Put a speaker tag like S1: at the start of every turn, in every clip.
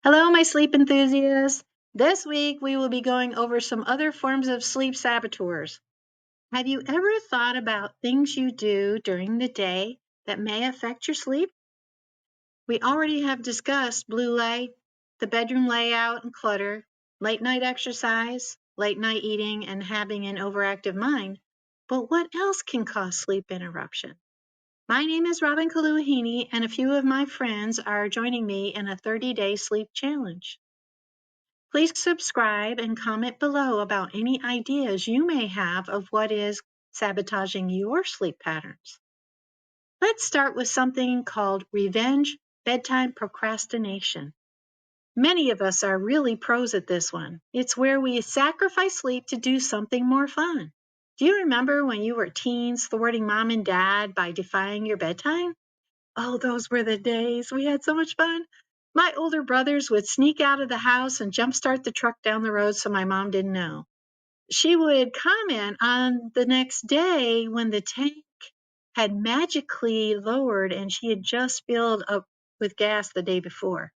S1: Hello, my sleep enthusiasts. This week we will be going over some other forms of sleep saboteurs. Have you ever thought about things you do during the day that may affect your sleep? We already have discussed blue light, the bedroom layout and clutter, late night exercise, late night eating, and having an overactive mind. But what else can cause sleep interruption? My name is Robin Kaluahini, and a few of my friends are joining me in a 30-day sleep challenge. Please subscribe and comment below about any ideas you may have of what is sabotaging your sleep patterns. Let's start with something called revenge bedtime procrastination. Many of us are really pros at this one. It's where we sacrifice sleep to do something more fun. Do you remember when you were teens thwarting mom and dad by defying your bedtime? Oh, those were the days. We had so much fun. My older brothers would sneak out of the house and jumpstart the truck down the road so my mom didn't know. She would comment on the next day when the tank had magically lowered and she had just filled up with gas the day before.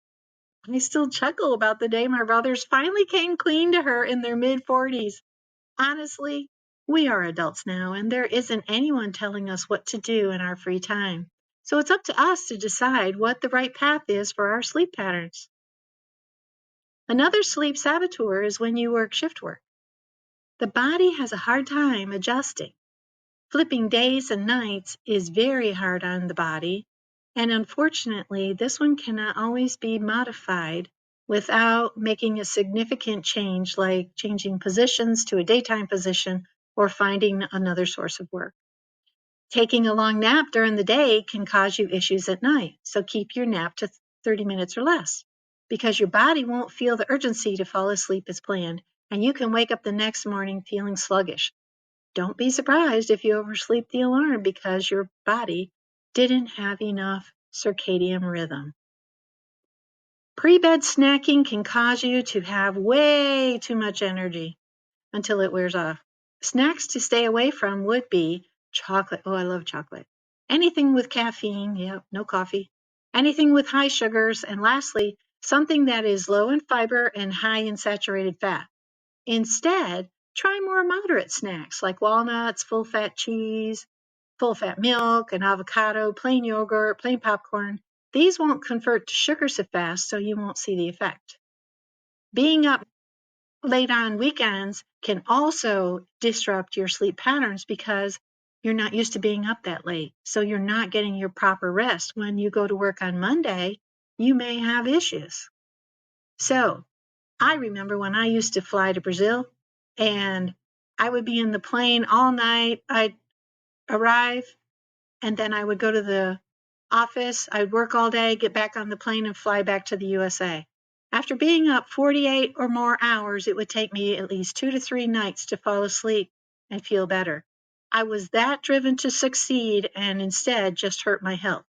S1: I still chuckle about the day my brothers finally came clean to her in their mid-40s. Honestly, we are adults now, and there isn't anyone telling us what to do in our free time. So it's up to us to decide what the right path is for our sleep patterns. Another sleep saboteur is when you work shift work. The body has a hard time adjusting. Flipping days and nights is very hard on the body, and unfortunately, this one cannot always be modified without making a significant change, like changing positions to a daytime position or finding another source of work. Taking a long nap during the day can cause you issues at night, so keep your nap to 30 minutes or less, because your body won't feel the urgency to fall asleep as planned, and you can wake up the next morning feeling sluggish. Don't be surprised if you oversleep the alarm because your body didn't have enough circadian rhythm. Pre-bed snacking can cause you to have way too much energy until it wears off. Snacks to stay away from would be chocolate. Oh, I love chocolate. Anything with caffeine. Yep, no coffee. Anything with high sugars. And lastly, something that is low in fiber and high in saturated fat. Instead, try more moderate snacks like walnuts, full-fat cheese, full-fat milk, an avocado, plain yogurt, plain popcorn. These won't convert to sugar so fast, so you won't see the effect. Being up late on weekends can also disrupt your sleep patterns because you're not used to being up that late. So you're not getting your proper rest. When you go to work on Monday, you may have issues. So I remember when I used to fly to Brazil and I would be in the plane all night. I'd arrive and then I would go to the office. I'd work all day, get back on the plane and fly back to the USA. After being up 48 or more hours, it would take me at least 2 to 3 nights to fall asleep and feel better. I was that driven to succeed and instead just hurt my health.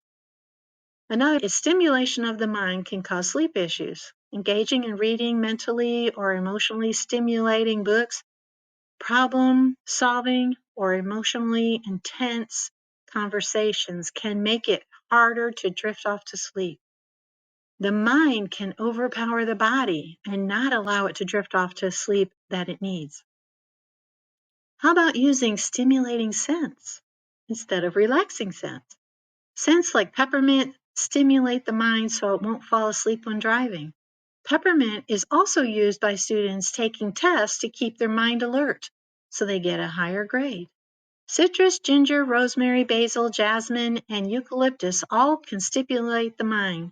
S1: Another is stimulation of the mind can cause sleep issues. Engaging in reading mentally or emotionally stimulating books, problem solving, or emotionally intense conversations can make it harder to drift off to sleep. The mind can overpower the body and not allow it to drift off to sleep that it needs. How about using stimulating scents instead of relaxing scents? Scents like peppermint stimulate the mind so it won't fall asleep when driving. Peppermint is also used by students taking tests to keep their mind alert, so they get a higher grade. Citrus, ginger, rosemary, basil, jasmine, and eucalyptus all can stimulate the mind.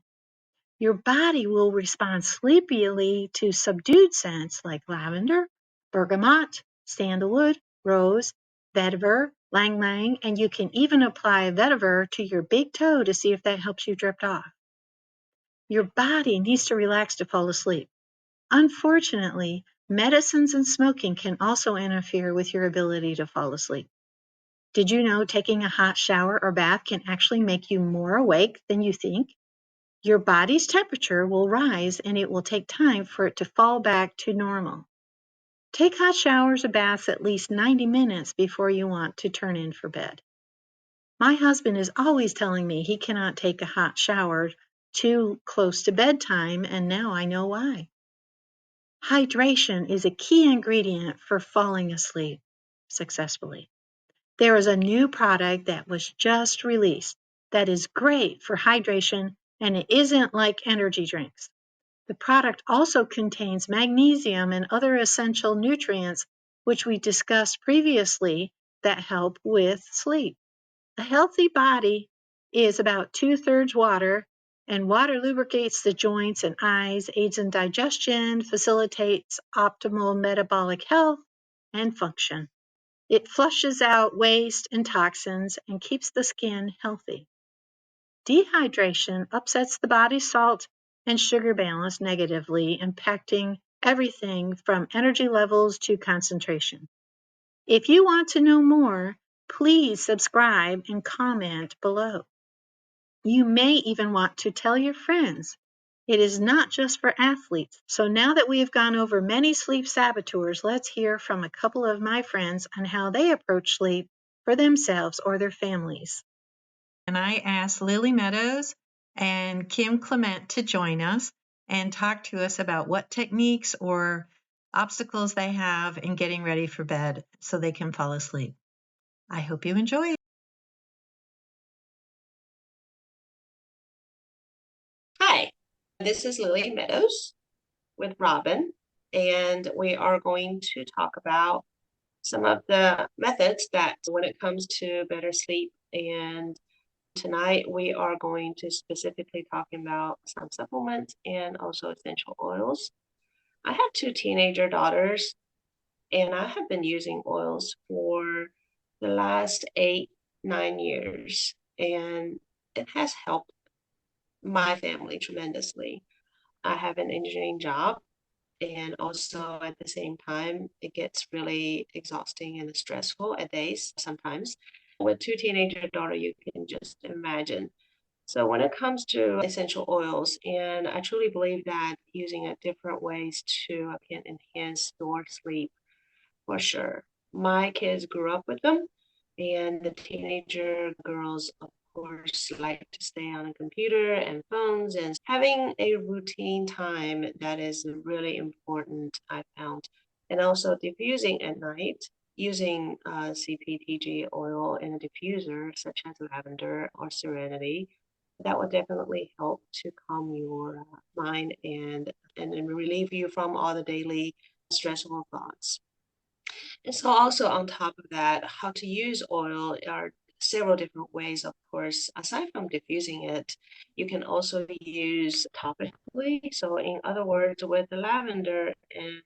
S1: Your body will respond sleepily to subdued scents like lavender, bergamot, sandalwood, rose, vetiver, lang lang, and you can even apply vetiver to your big toe to see if that helps you drift off. Your body needs to relax to fall asleep. Unfortunately, medicines and smoking can also interfere with your ability to fall asleep. Did you know taking a hot shower or bath can actually make you more awake than you think? Your body's temperature will rise and it will take time for it to fall back to normal. Take hot showers or baths at least 90 minutes before you want to turn in for bed. My husband is always telling me he cannot take a hot shower too close to bedtime, and now I know why. Hydration is a key ingredient for falling asleep successfully. There is a new product that was just released that is great for hydration, and it isn't like energy drinks. The product also contains magnesium and other essential nutrients, which we discussed previously, that help with sleep. A healthy body is about 2/3 water, and water lubricates the joints and eyes, aids in digestion, facilitates optimal metabolic health and function. It flushes out waste and toxins and keeps the skin healthy. Dehydration upsets the body's salt and sugar balance negatively, impacting everything from energy levels to concentration. If you want to know more, please subscribe and comment below. You may even want to tell your friends. It is not just for athletes. So now that we have gone over many sleep saboteurs, let's hear from a couple of my friends on how they approach sleep for themselves or their families. And I asked Lily Meadows and Kim Clement to join us and talk to us about what techniques or obstacles they have in getting ready for bed so they can fall asleep. I hope you enjoy it.
S2: Hi, this is Lily Meadows with Robin, and we are going to talk about some of the methods that when it comes to better sleep. And tonight we are going to specifically talk about some supplements and also essential oils. I have two teenager daughters, and I have been using oils for the last 8, 9 years, and it has helped my family tremendously. I have an engineering job, and also at the same time, it gets really exhausting and stressful at days sometimes. With two teenager daughter, you can just imagine. So when it comes to essential oils, and I truly believe that using it different ways to can enhance your sleep for sure. My kids grew up with them, and the teenager girls, of course, like to stay on a computer and phones, and having a routine time that is really important, I found. And also diffusing at night using CPTG oil in a diffuser, such as lavender or serenity. That would definitely help to calm your mind and relieve you from all the daily stressful thoughts. And so also on top of that, how to use oil are several different ways, of course. Aside from diffusing it, you can also use topically. So in other words, with the lavender and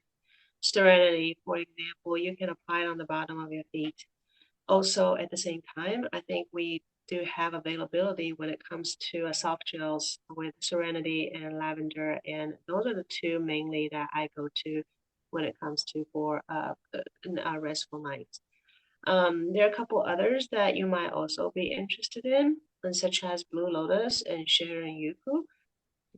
S2: serenity, for example, you can apply it on the bottom of your feet. Also, at the same time, I think we do have availability when it comes to soft gels with serenity and lavender, and those are the two mainly that I go to when it comes to for restful nights. There are a couple others that you might also be interested in, and such as Blue Lotus and Sharon Yuku.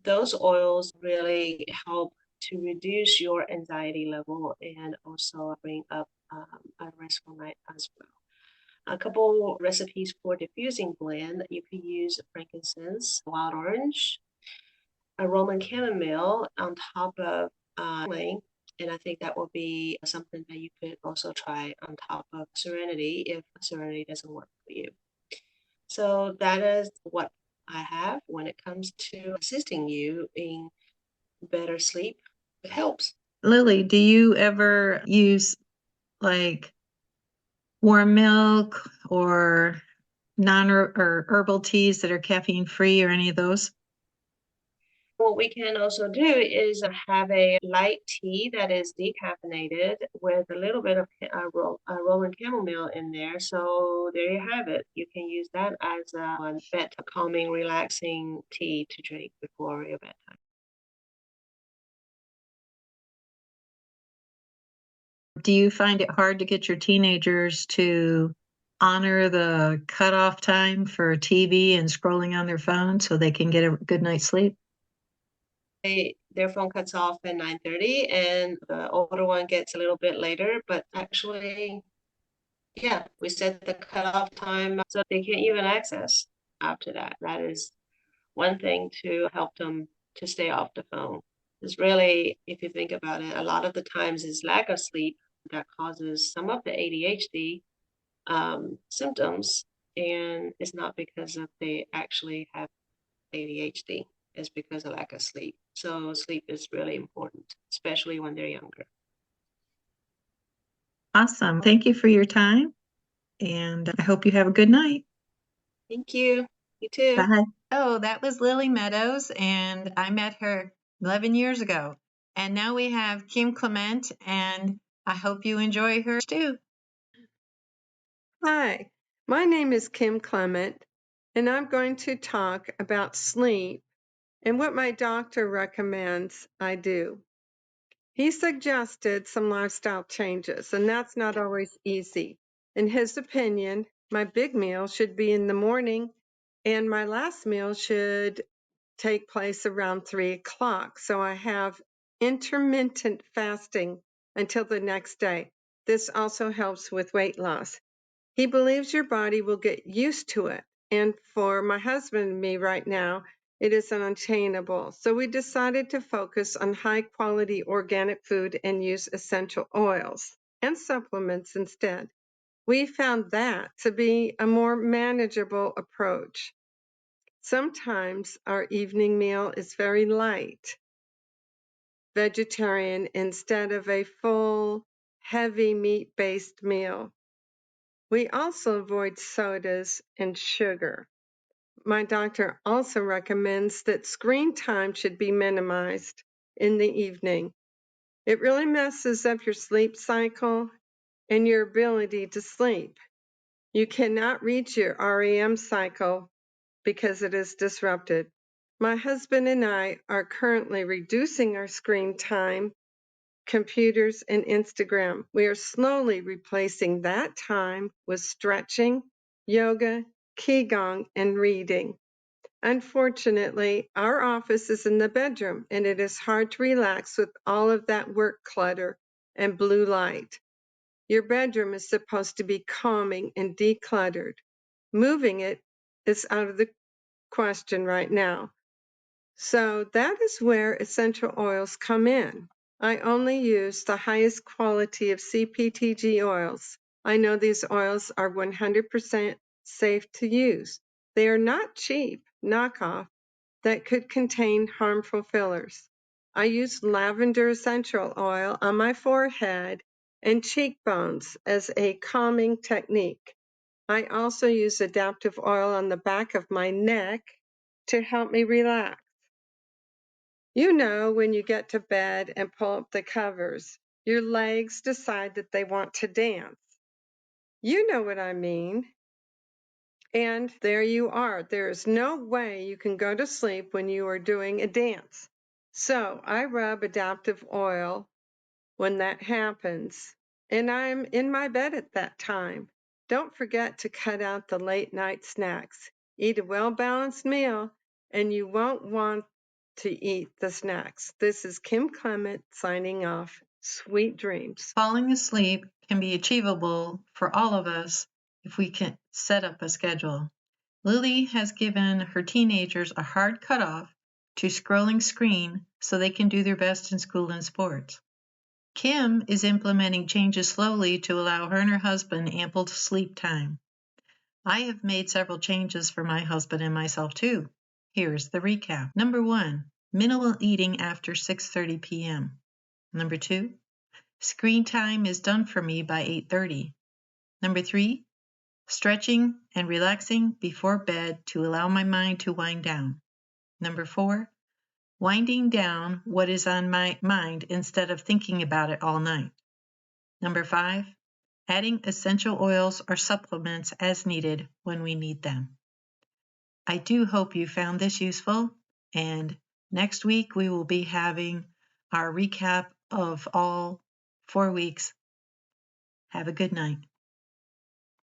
S2: Those oils really help to reduce your anxiety level and also bring up a restful night as well. A couple recipes for diffusing blend. You could use frankincense, wild orange, a Roman chamomile on top of and I think that will be something that you could also try on top of Serenity if Serenity doesn't work for you. So that is what I have when it comes to assisting you in better sleep. It helps.
S1: Lily, do you ever use like warm milk or non or herbal teas that are caffeine free or any of those?
S2: What we can also do is have a light tea that is decaffeinated with a little bit of Roman chamomile in there. So there you have it. You can use that as a bed calming, relaxing tea to drink before your bedtime.
S1: Do you find it hard to get your teenagers to honor the cutoff time for TV and scrolling on their phone so they can get a good night's sleep?
S2: Their phone cuts off at 9:30, and the older one gets a little bit later. But actually, yeah, we set the cutoff time so they can't even access after that. That is one thing to help them to stay off the phone. Is really, if you think about it, a lot of the times is lack of sleep that causes some of the ADHD symptoms, and it's not because of they actually have ADHD. It's because of lack of sleep. So sleep is really important, especially when they're younger.
S1: Awesome. Thank you for your time, and I hope you have a good night.
S2: Thank you. You too.
S1: Bye. Oh, that was Lily Meadows, and I met her 11 years ago. And now we have Kim Clement, and I hope you enjoy her too.
S3: Hi, my name is Kim Clement, and I'm going to talk about sleep and what my doctor recommends I do. He suggested some lifestyle changes, and that's not always easy. In his opinion, my big meal should be in the morning, and my last meal should take place around 3 o'clock. So I have intermittent fasting until the next day. This also helps with weight loss. He believes your body will get used to it. And for my husband and me right now, it is unattainable. So we decided to focus on high quality organic food and use essential oils and supplements instead. We found that to be a more manageable approach. Sometimes our evening meal is very light, vegetarian instead of a full, heavy meat based meal. We also avoid sodas and sugar. My doctor also recommends that screen time should be minimized in the evening. It really messes up your sleep cycle and your ability to sleep. You cannot reach your REM cycle because it is disrupted. My husband and I are currently reducing our screen time, computers, and Instagram. We are slowly replacing that time with stretching, yoga, qigong, and reading. Unfortunately, our office is in the bedroom, and it is hard to relax with all of that work clutter and blue light. Your bedroom is supposed to be calming and decluttered. Moving it is out of the question right now. So that is where essential oils come in. I only use the highest quality of CPTG oils. I know these oils are 100% safe to use. They are not cheap knockoff that could contain harmful fillers. I use lavender essential oil on my forehead and cheekbones as a calming technique. I also use adaptive oil on the back of my neck to help me relax. You know, when you get to bed and pull up the covers, your legs decide that they want to dance. You know what I mean. And there you are. There is no way you can go to sleep when you are doing a dance. So I rub adaptive oil when that happens, and I'm in my bed at that time. Don't forget to cut out the late night snacks. Eat a well-balanced meal, and you won't want to eat the snacks. This is Kim Clement signing off. Sweet dreams. Falling asleep can be achievable for all of us if we can set up a schedule. Lily has given her teenagers a hard cutoff to scrolling screen so they can do their best in school and sports. Kim is implementing changes slowly to allow her and her husband ample sleep time. I have made several changes for my husband and myself too. Here's the recap. Number 1, minimal eating after 6:30 p.m. Number 2, screen time is done for me by 8:30. Number 3, stretching and relaxing before bed to allow my mind to wind down. Number 4, winding down what is on my mind instead of thinking about it all night. Number 5, adding essential oils or supplements as needed when we need them. I do hope you found this useful, and next week we will be having our recap of all 4 weeks. Have a good night.